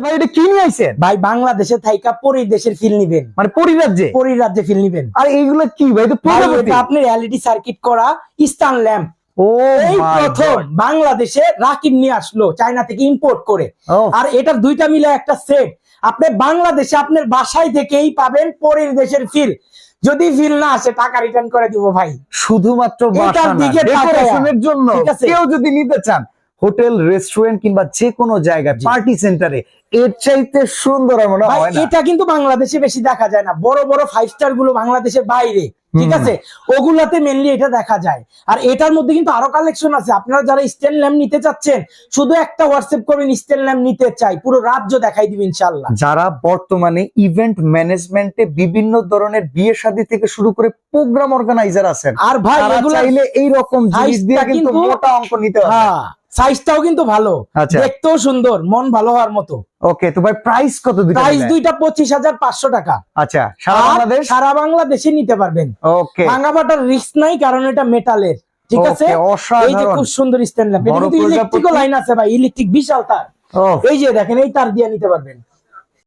ভাই এটা কি নিয়ে আইছেন? ভাই বাংলাদেশে থাইকা পরিদেশের ফিল নিবেন, মানে পরিরাজ্যে ফিল নিবেন। আর এইগুলো কি ভাই? এটা এটা আপনি রিয়ালিটি সার্কিট করা স্টান ল্যাম্প। ও এই মাই প্রথম গড, বাংলাদেশে রাকিব নিয়ে আসলো চায়না থেকে ইম্পোর্ট করে। আর এটার দুইটা মিলে একটা সেট। আপনি বাংলাদেশে আপনার বাসায় থেকেই পাবেন পরের দেশের ফিল। যদি ফিল না আসে টাকা রিটার্ন করে দিব ভাই। শুধুমাত্র এটার দিকে ডেকোরেশনের জন্য ঠিক আছে। কেউ যদি নিতে চান হোটেল, রেস্টুরেন্ট কিংবা যে কোনো জায়গায় পার্টি সেন্টারে এর চাইতে সুন্দর আর মনে হয় না। এটা কিন্তু বাংলাদেশে বেশি দেখা যায় না। বড় বড় 5 স্টার গুলো বাংলাদেশের বাইরে, ঠিক আছে, ওগুলাতে মেনলি এটা দেখা যায়। আর এটার মধ্যে কিন্তু আরো কালেকশন আছে। আপনারা যারা স্ট্যান্ড ল্যাম্প নিতে চাচ্ছেন শুধু একটা হোয়াটসঅ্যাপ করবেন, স্ট্যান্ড ল্যাম্প নিতে চাই, পুরো রাজ্য দেখাই দিবেন ইনশাআল্লাহ। যারা বর্তমানে ইভেন্ট ম্যানেজমেন্টে বিভিন্ন ধরনের বিয়ে শাদী থেকে শুরু করে প্রোগ্রাম অর্গানাইজার আছেন, আর ভাই তারা এগুলা চাইলে এই রকম জিনিস দিয়ে কিন্তু মোটা অঙ্ক নিতে পারবে। হ্যাঁ, সাইজটাও কিন্তু ভালো, আচ্ছা। দেখতেও সুন্দর, মন ভালো হওয়ার মতো। ওকে, তো ভাই প্রাইস কত দিতে? প্রাইস দুইটা 25,500 টাকা। আচ্ছা, সারা বাংলাদেশ? সারা বাংলাদেশে নিতে পারবেন। ওকে, ভাঙাবাটার রিস্ক নাই, কারণ এটা মেটালের, ঠিক আছে। এই যে খুব সুন্দর স্ট্যান্ড ল্যাম্প, এটা কিন্তু ইলেকট্রিক্যাল লাইন আছে ভাই, ইলেকট্রিক বিশাল তার। এই যে দেখেন, এই তার দিয়ে নিতে পারবেন।